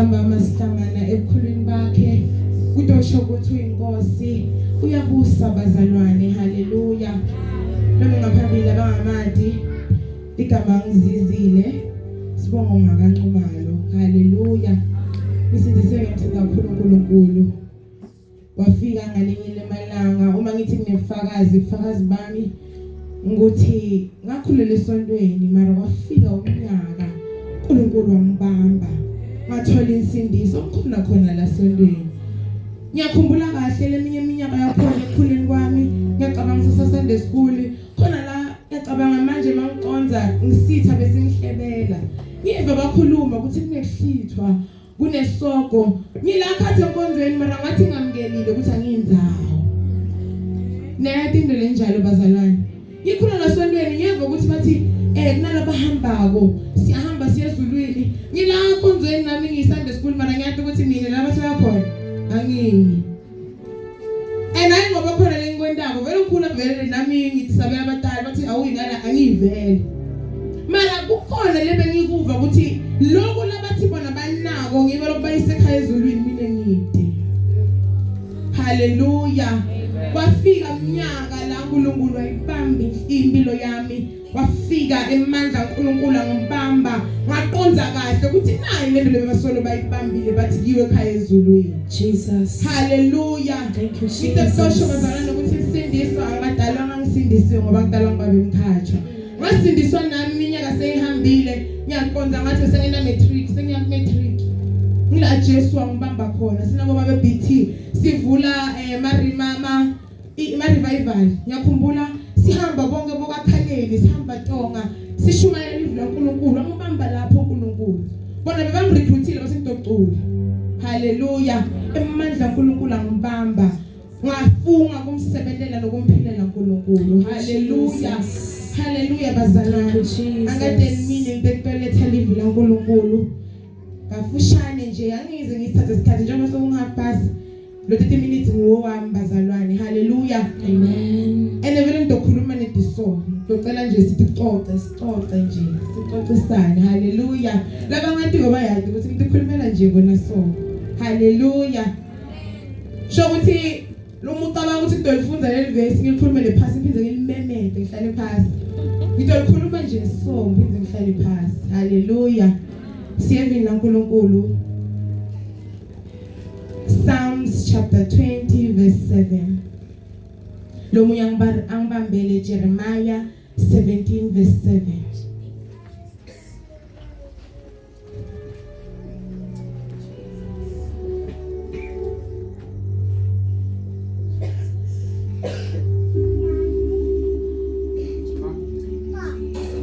ntambama sihlangana ebukhulwini bakhe kutosho ukuthi uyinkosi uyabusa bazalwane. Haleluya. Noma ngaphambili abangamadi igama ngizizile sibonga ngakancumalo. Haleluya. Isindise ngimthenga kakhulu uNkulunkulu. Wafika ngalinye lemalanga uma ngithi nginefakazi bami ukuthi ngakhulela esontweni mara wafika umnyaka uNkulunkulu wangibamba ngathola insindiso ngikhona khona la sontweni. Ngiyakhumbula kahle leminye iminyaka yakhona ekukhuleni kwami ngiyacabanga sasasende school khona la ngiyacabanga manje mangiqonza ngisitha bese ngihlebela ngiva bakhuluma ukuthi kunehlithwa kunesoko ngilakhathi enkonzweni mara ngathi ngamngelile ukuthi angiyinzawo nathi into lenjalo bazalwane. Ngikhuluma nasontweni ngiva ukuthi bathi kunalabo bahambako siyahamba siya ezulwini ngila enkonzweni nami ngisande school mara ngiyathi ukuthi mina laba seyakhona angini hayi ngoba khona lenkwentako vele ukhula vele nami ngithi sabe abadala bathi awuyingala angivele mara kukhona lebengikuva ukuthi lokho labathi bona banako ngibe lokubayisekhaya ezulwini mina ngide. Haleluya. Wafika umnyaka la uNkulunkulu wayibamba impilo yami wafika emandla uNkulunkulu angibamba ngaqonza kahle ukuthi nayi lento lebasolo bayibambile bathi kiwe ekhaya ezulwini. Jesus. Haleluya. Thank you Jesus. Ngitesosho bazalwane ukuthi isindiswa angadalwa ngangisindisiwe ngoba ngidalwa ngibabe mkhatsha. Ngasindiswa nami iminyaka seyihambile ngiyaqonza ngathi sengena matric sengiyakumatric ngila Jesu wangibamba khona sinabo babe BT sivula revival. Ngiyakhumbula sihamba bonke bokakhaleni sihamba tonga sishumayela ivila uNkulunkulu angibamba lapho uNkulunkulu bona bebangrecruitile basengidocula. Haleluya. Emandla uNkulunkulu angibamba ngafunga kumsebenzelela nokumphilela uNkulunkulu. Haleluya. Haleluya bazalwane. Angade mina ngibekweletha livila uNkulunkulu kafushane nje angize ngithathe isikhathi njengoba sokungapasi lo 30 minutes ngowami bazalwane. Haleluya. Amen. Vele ngizokhuluma nediso ngicela nje sithi sicoce nje sixoxisane. Haleluya. Laba ngathi ngoba yazi ukuthi ngikhulumela nje bona so. Haleluya. Sho ukuthi lo muntu abanga ukuthi ngidolifunza leli verse ngilikhulumele phasi ngiphinde ngilimemede ngihlale phasi. Ngidolikhuluma nje so ngiphinde ngihlale phasi. Haleluya. Siyevini uNkulunkulu. Psalms chapter 20 verse 7. Lo munye angibambele Jeremiah 17 verse 7.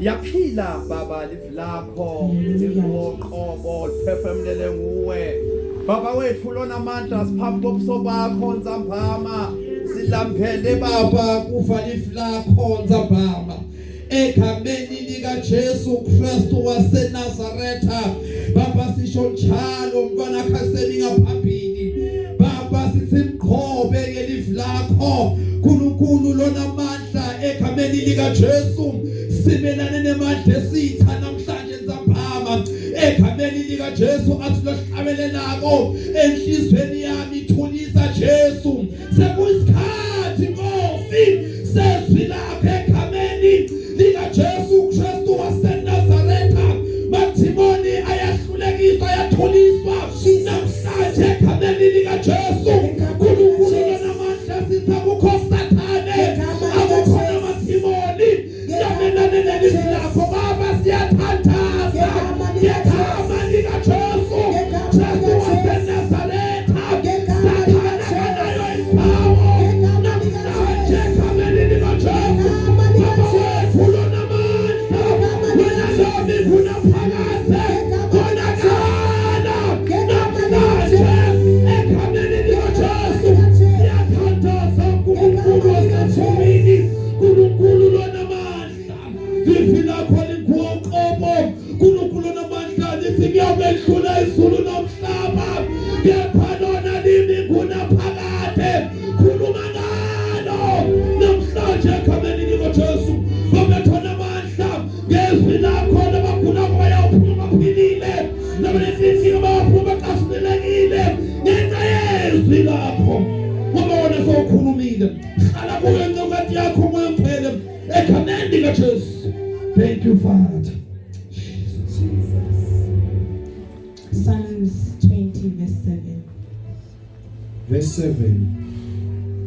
Yaphila baba live lakho liqobo liphefumlele nguwe baba wethu lona amandla siphambi kobuso bakho nzambama silamphele baba kufa live lakho nzambama egameni lika Jesu Kristu waseNazaretha baba sisho njalo mfana khaseni ngaphambili baba sithi mqhobe ngelive lakho uNkulunkulu lona amandla egameni lika Jesu simelane nemandla esitha namhlanje nzambama egameni lika Jesu athi lohlabelelako enhlizweni yami thulisa Jesu sekuyisikhathi Nkosi sezwi lakho egameni lika Jesu Kristu waseNazaretha mathimoni ayahlulekiswa ayathuliswa namhlanje egameni lika Jesu uNkulunkulu namandla sitha kukho Sathane akukhona mathimoni yamenane nelizilakho baba siyathandaza ngegama lika Jesu Jesu waseNazaretha Sathane kanayo indawo namhlanje egameni lika Jesu baba wethu lona amandla wena lomi kunaphakade konakala namhlanje egameni lika Jesu siyathandaza uNkulunkulu waseThumini uNkulunkulu lona amandla livila khona inguqobo uNkulunkulu lona amandla lisingiyabedlula izulu nomhlaba kepha lona limi kunaphakade khuluma ngalo namhlanje egameni lika Jesu babethona amandla ngezwi lakho labakhula bayawuphuma baphilile nabanesithi baphuma ilizwi lakho ngoba wona sokhulumile hlala kuyo incwadi yakho moya mphele ekhameni likaJesu. Thank you Father. Psalms 20 verse 7. Verse 7.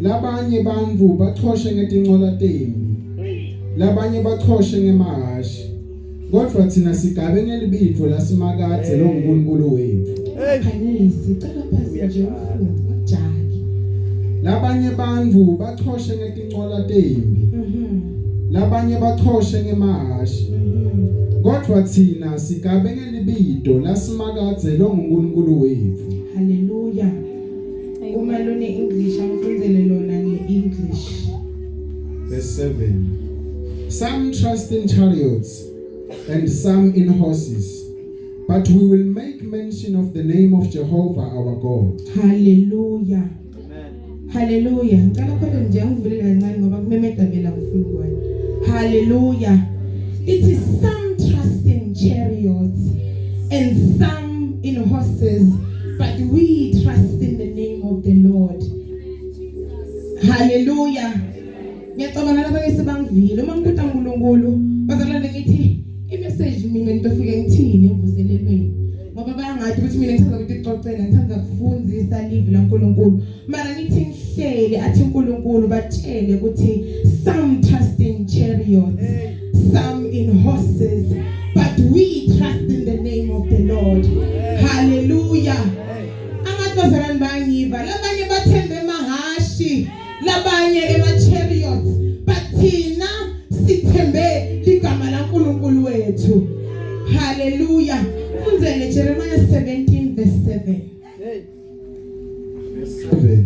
Labanye bantu baxhoshe ngetincola tembi. Labanye baxhoshe ngemahashi. Kodwa thina sigabe ngelibitho lasimakathe lo uNkulunkulu wethu. Khanyisi cela phasi nje ufunde ngajaki. Labanye bantu baxhoshe ngetincola tembi. Labanye baxhoshe ngemahashi. Kodwa thina sigabe ngelibitho lasimakathe lo uNkulunkulu wethu. Hallelujah. Uma lone English angifundzele lona ngeEnglish. Verse 7. Some trust in chariots and some in horses, but we will make mention of the name of Jehovah our God. Hallelujah. Amen. Hallelujah. Ngicela khona nje angivulele kancane ngoba kumemeda vela ngifuna ukubona. Hallelujah. It is some trust in chariots and some in horses, but we trust in the name of the Lord. Hallelujah. Ngiyacabanga labanye sebangivile uma ngibuta uNkulunkulu bazalwane ngithi imessage mina ngitofike ngithini evuselelweni ngoba bayangathi ukuthi mina ngithanda ukuthi ixoxela ngithanda kufundzisa live laNkulunkulu mara ngithi ngihlele athi uNkulunkulu batshele ukuthi some trust in chariots, some in horses, but we trust in the name of the Lord. Hallelujah. Angathi bazalwane bayangiva labanye bathembe emahashi labanye ema-chariots, but thina sithembe ligama laNkulunkulu wethu. Hallelujah. Fundzele Jeremiah 17 verse 7. Verse 7.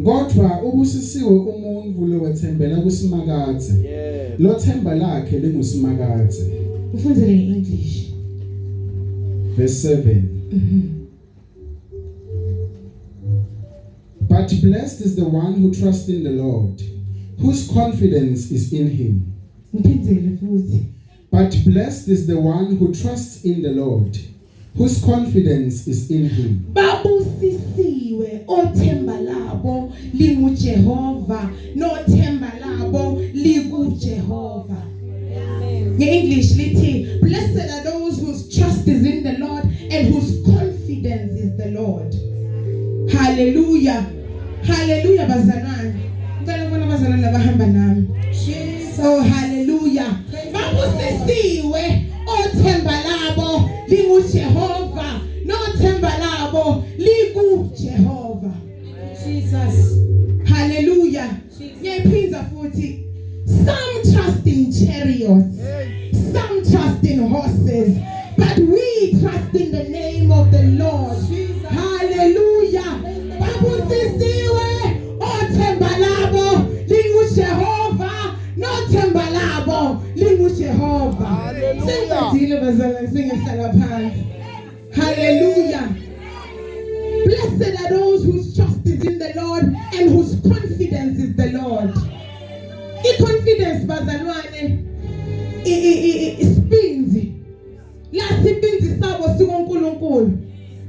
Kodwa ubusisiwe umuntu lo wethembela kusimakathe. Lo themba lakhe lingusimakathe. Ufundzele ngeEnglish. Verse 7. But blessed is the one who trusts in the Lord, whose confidence is in him. Ngiphindele futhi. But blessed is the one who trusts in the Lord, whose confidence is in him. Babusisiwe othemba labo linguJehova, nothemba labo likuJehova. Nge-English lithi, blessed are those whose trust is in the Lord and whose confidence is the Lord. Hallelujah. Hallelujah bazalwane. Ngicela ukubona abazalwane labahamba nami. So hallelujah. Babusisiwe othemba labo linguJehova, nothemba labo likuJehova. Jesus. Hallelujah. Ngiyaphinda futhi. Some trust in chariots, some trust in horses, but we trust in the name of the Lord. Hallelujah. Babusisiwe othemba labo linguJehova, nothemba labo linguJehova. Singazile bazalwane singehlala phansi. Hallelujah. Blessed are those whose trust is in the Lord and whose confidence is the Lord. I-confidence bazalwane isipinzi la sipinzi sabo sikuNkulunkulu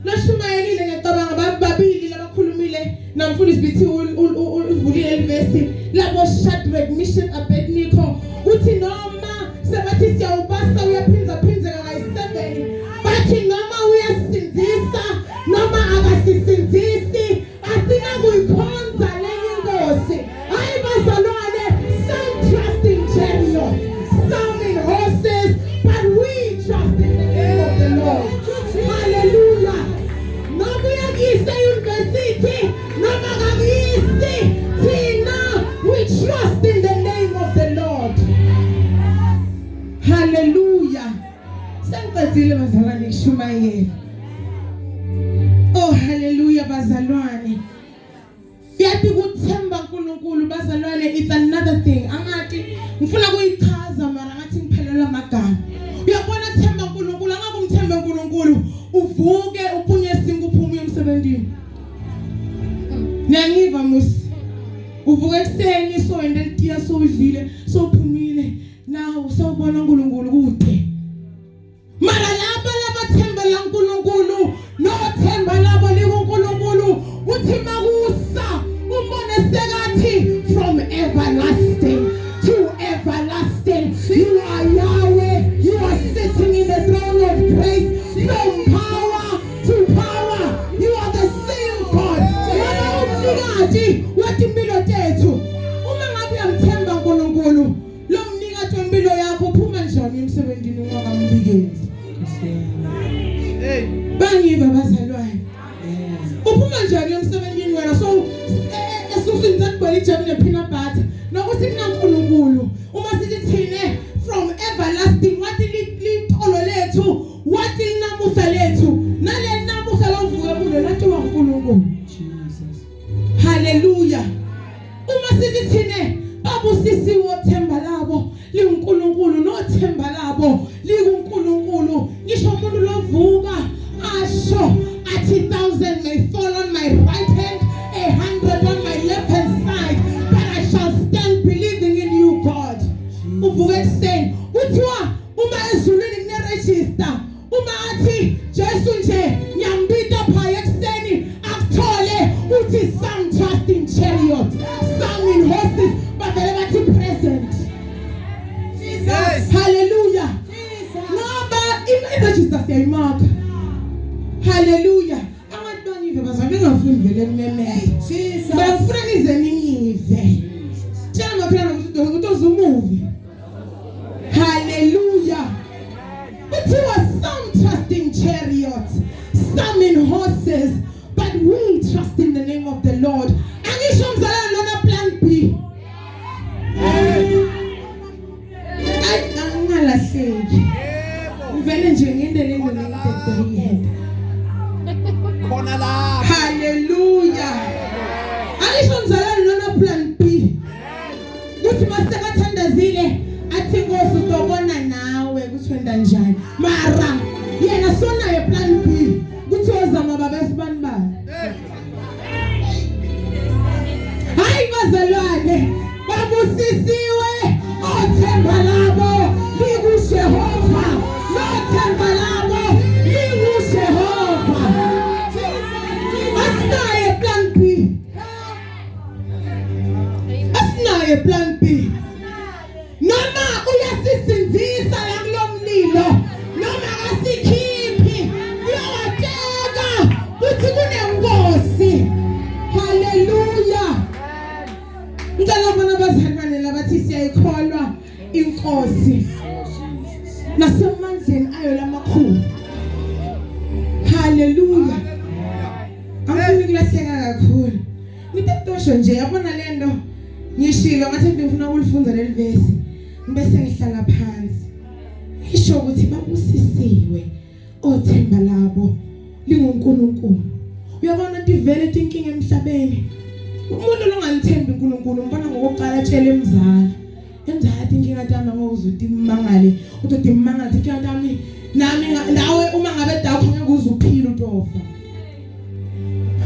lashumayelile ngicabanga babili labakhulumile namfundisi bithi uvulile livesi labo Shadrach, Meshach, Abednego uthi noma sebathi siyawubasa uyaphinza kayi7 bathi noma uyasinzisa noma akasisinzisi asinakuyikhonza lenye inkosi. Hayi bazalwane, some trust in chariots, some in horses, but we trust in the name of the Lord. Hallelujah. Noma uyakuyise university, noma kakuyisi, thina we trust in the name of the Lord. Hallelujah. Sengicedzile bazalwane kushumayela. Oh hallelujah bazalwane. Yathi kuthemba uNkulunkulu bazalwane, it's another thing. Angathi ngifuna kuyichaza mara ngathi ngiphelela amagama. Uyabona themba uNkulunkulu, angakumthemba uNkulunkulu uvuke uphunye isinto uphume emsebenzini. Ngiyangiva musi. Uvuke ekseni soende litiya sowudlile, sophumile. Nawe sawubona uNkulunkulu kude. Mara laba labathembela uNkulunkulu, nothemba labo ungungqongqothi wathi impilo tethu uma ngabe uyamthemba uNkulunkulu lo mnikati wempilo yakho uphuma njani emsebenzini ungakambikeli bangiva bazalwane uphuma njani emsebenzini wena so esusini zakugcwele ijamu nepeanut butter nokuthi kunaNkulunkulu uma sithi thine from everlasting wathi litolo lethu wathi linamuhla lethu nale namuhla lovuka kulo lathi waNkulunkulu Jesus haleluya uma sithi thine babusisiwe themba labo liNkulunkulu nothemba labo likuNkulunkulu ngisho umuntu lovuka asho athi 1,000 may fall on my right hand 100 on my left hand side but I shall stand believing in you God uvuka ekuseni kuthiwa uma ezulwini kuneregister uma athi Jesu nje ngiyambita phaya ekuseni akuthole uthi some trust in chariot some in horses bavele bathi present Jesus hallelujah ngoba iregister siyayimarka hallelujah abantu bangive bazame ngafuni vele kumemela Jesus bafuna nize ningive tshela maphela ukuthi uzumuvi hallelujah kuthiwa some trust in chariots some in horses but we trust in the name of the Lord angisho mzalwane lona plan B angalahleki uvele nje ngendele ngiyenda khona la hallelujah angisho mzalwane lona plan B kuthi masekathandazile athi Nkosi uzobona nawe kuthi wenda njani mara yena sonayo plan B kuthi ozama babesibani bani hayi bazalwane babusisiwe othemba labo likuJehova nothemba labo likuJehova asinayo plan B asinayo plan B noma uyasisinzisa la kulomlilo noma asikhiphi uyawateka uthi kuneNkosi haleluya ngicela bona bazalwane labathi siyayikholwa iNkosi nasemandleni ayo lamakhulu haleluya angifuni kulahleka kakhulu ngitotosho nje yabona lento ngishilo ngathi ngifuna ukulifunda leli verse bese ngihlala phansi ngisho ukuthi babusisiwe othemba labo linguNkulunkulu uyabona tivele inkinga emhlabeni umuntu longanithembi uNkulunkulu mbona ngokuqala tshela emzala athi inkinga yami ngokuzuthi imangale uthi imangale inkinga yami nami nawe uma ngabe dakho ngeke uzuphila utofa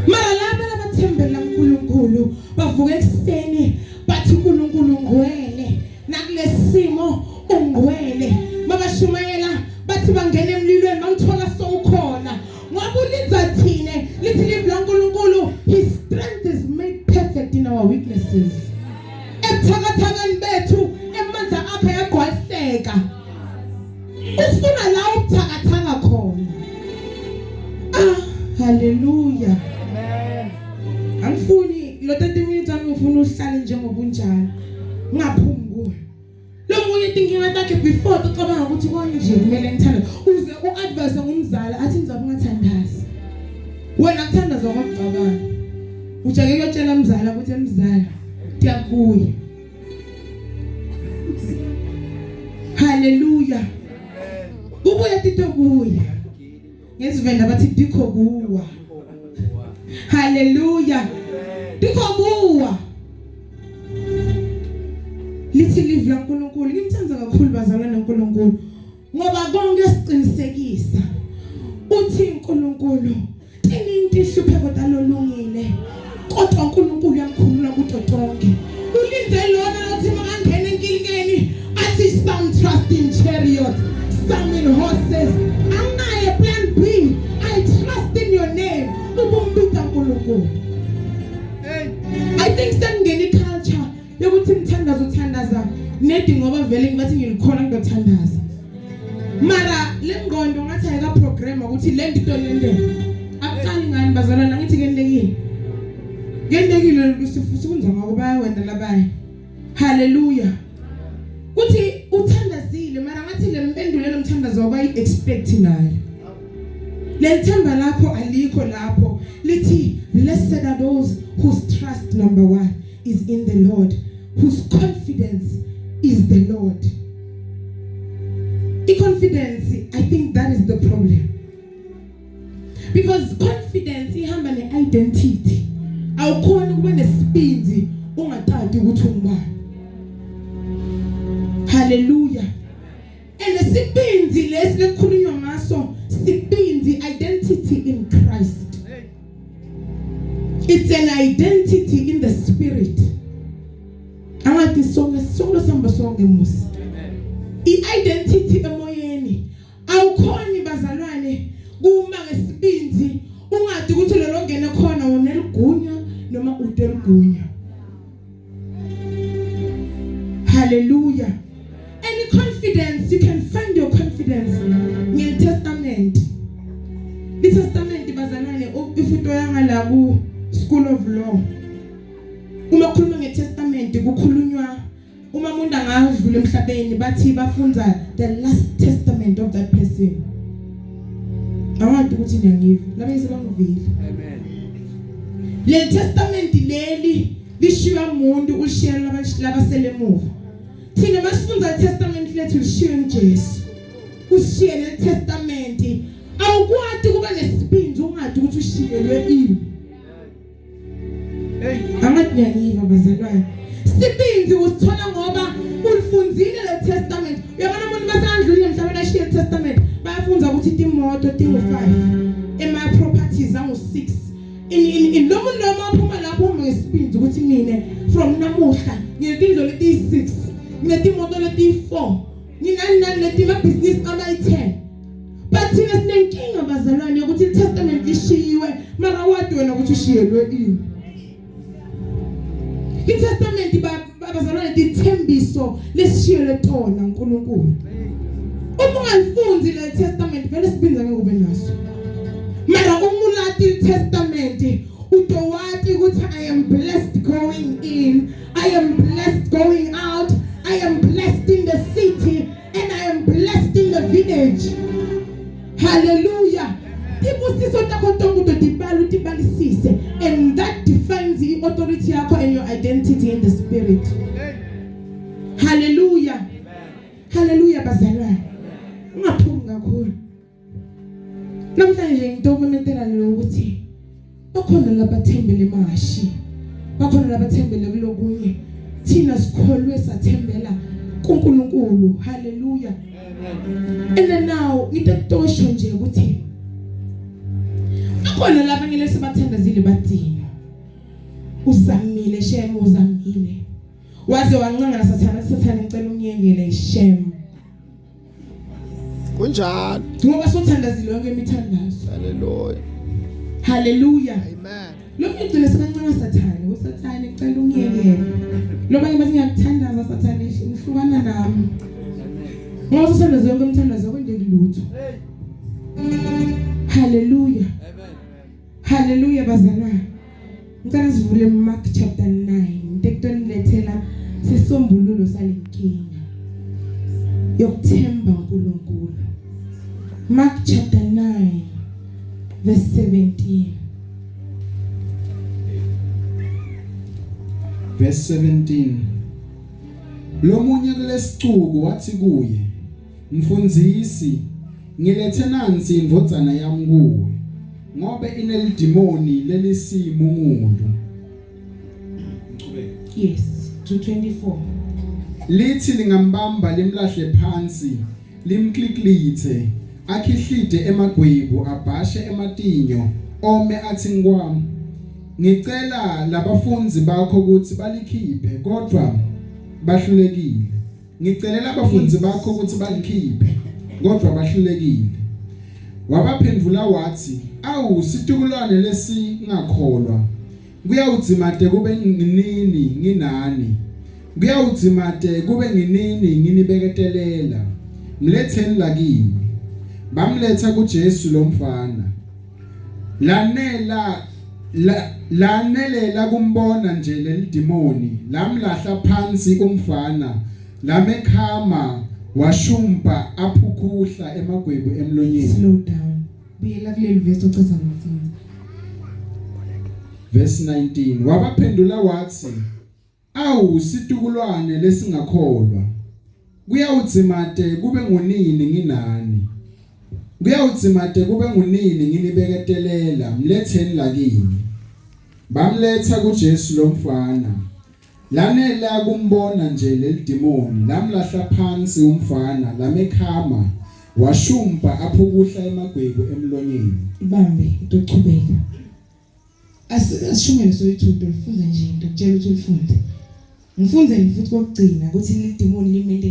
mara laba labathembela uNkulunkulu bavuka ekseni bathi uNkulunkulu ngwele nakulesimo ungwele mabashumayela bathi bangena emlilweni bamthola sowukhona ngoba ulinza thine lithi live laNkulunkulu his strength is made perfect in our weaknesses ebuthakathakeni bethu emandla apha yagqwaseka ufuna la ubuthakathaka khona haleluya amen angifuni lo 30 minutes angifuna uhlale njengobunjalo ngaphumi kuwe lo munye inkinga yakhe before ucabanga ukuthi konje kumele ngithanda uze uadvise ngumzala athi ngizabe ngathandaza wena kuthandaza kwababana ujake kuyotshela umzala ukuthi emzala tiyakuya haleluya kubuya tito kuya ngesivenda bathi dikho kuwa haleluya dikho kuwa lithi live laNkulunkulu ngimthanda kakhulu bazalwane noNkulunkulu ngoba konke siqinisekisa uthi uNkulunkulu ininto ihlupheko talolungile kodwa uNkulunkulu uyamkhulula kuto konke ulinze lona lothi makangena enkingeni athi some trust in chariots some in horses anginaye plan B I trust in your name ubumbita uNkulunkulu I think sengene culture yokuthi ngithandaza uthandaza nedi ngoba vele ngibathi ngilikhona ngiyothandaza mara lengqondo ngathi ayika program ukuthi le nto lendele akuqali ngani bazalwana ngithi kenilekile Ngendekile usifunza ngako bayawenda labanye. Hallelujah. Uthi uthandazile mara ngathi lempendulo lomthandazo wayi expect nayo. Lethemba lakho alikho lapho. Lithi blessed are those whose trust number 1 is in the Lord, whose confidence is the Lord. The confidence, I think that is the problem. Because confidence ihamba ne-identity. Awukhona ukuba nesibindi ungatati ukuthi ungubani. Hallelujah. And sibindi lesi lekhulunywa ngaso sibindi identity in Christ. It's an identity in the spirit. Angathi solo samba sonke musi. I-identity emoyeni awukhoni bazalwane kuma ngesibindi ungadi ukuthi lo longena khona uneligunya noma udeligunya. Hallelujah. Any confidence, you can find your confidence in the Testament. The Testament bazalwane ifutoyanga la ku School of Law. Uma khuluma ngeTestament kukhulunywa uma umuntu angadlula emhlabeni bathi bafunza the last testament of that person. Awantu ukuthi ngiyayiva laba isebangivile. Amen. Le testament leli lishiya umuntu ushiyela labasele emuva. Thina masifunza iTestament lethu lishiya uJesu. Ushiye le testament awukwati kuba nesibindi ungadi ukuthi ushiyelwe ini. Angathi ngiyayiva bazalwane. Sibindi usithola ngoba ulifunzile le testament. Uyabona umuntu basandlule mhlawumbe ashiye testament bayafunza ukuthi imoto tingu5 ema properties angu6 in lo muntu noma uphuma lapho ngesibindi ukuthi mine from namuhla ngiyetindlo leti6 ngetimoto leti4 nginani leti ma business ama10 but thina sinenkinga bazalwane ukuthi iTestament lishiyiwe mara wadi wena ukuthi ushiyelwe ini. iTestament bazalwane dithembiso lesishiyele tona uNkulunkulu. Uma ungalifunzi le Testament vele sibinza ngeke ube naso. Mara umulati iTestament utowati ukuthi I am blessed going in, I am blessed going out, I am blessed in the city and I am blessed in the village. Hallelujah. Tibusiso takho tonke utibala utibalisise and that defines the authority yakho and your identity in the spirit. Hallelujah. Hallelujah bazalwane. Ungaphumi kakhulu. Namhlanje ngitokumentela lokuthi bakhona labathembele mashi. Bakhona labathembele kulokunye. Thina sikholwe sathembela kuNkulunkulu. Hallelujah. And then now ngitotosho nje ukuthi akhona labanye lesibathandazile badina. Uzamile sheme uzamile. Waze wancanga naSathane ngicela umyengele shame. Kunjalo. Ngoba sothandazile yonke imithandazo. Hallelujah. Hallelujah. Amen. Lo muntu lesikancanga uSathane ngicela umyengele. Lo banye bathi ngiyakuthandaza Sathane ngihlukana nami. Ngoba sothandaza yonke imithandazo kwendeki lutho. Hallelujah. Amen. Hallelujah bazalwane. Ngicela sivule Mark chapter 9. Ntekutonilethela sisombululo salenkinga yokuthemba uNkulunkulu. Mark chapter 9 verse 17. Verse 17. Lo munye kulesicuku wathi kuye, Mfundisi, ngilethe nansi indvodzana yami kuwe, ngobe inelidimoni lelisimo umuntu. Yes, 2:24. Lithi lingambamba limlahle phansi, limkliklithe, akhihlide emagwebu abhashe ematinyo, ome athi ngikwami. Ngicela labafunzi bakho ukuthi balikhiphe kodwa bahlulekile. Ngicelela abafunzi bakho ukuthi balikhiphe kodwa bahlulekile. Wabaphendula wathi, awu situkulwane lesingakholwa. Kuyawudzimate kube nginini nginani. Kuyawudzimate kube nginini nginibeketelela. Mletheni lakini. Bamletha kuJesu lo mfana. Lanela lanelela kumbona nje lelidimoni lamlahla phansi umfana lamekhama washumpa aphukuhla emagwebu emlonyeni. Slow down. Buyela kuleli verse ochaza ngomfundi. Verse 19 wabaphendula wathi awu situkulwane lesingakholwa kuyawudzimate kube ngunini nginani kuyawudzimate kube ngunini nginibeketelela mletheni lakini bamletha kuJesu lomfana lanela kumbona nje lelidimoni lamlahla phansi umfana lamekhama washumpa aphukuhla emagwebu emlonyeni. Ibambe utochubeka. Asishumele soyithudo lifunde nje ngikutshela ukuthi ulifunde. Ngifunze futhi kokugcina ukuthi idemoni limende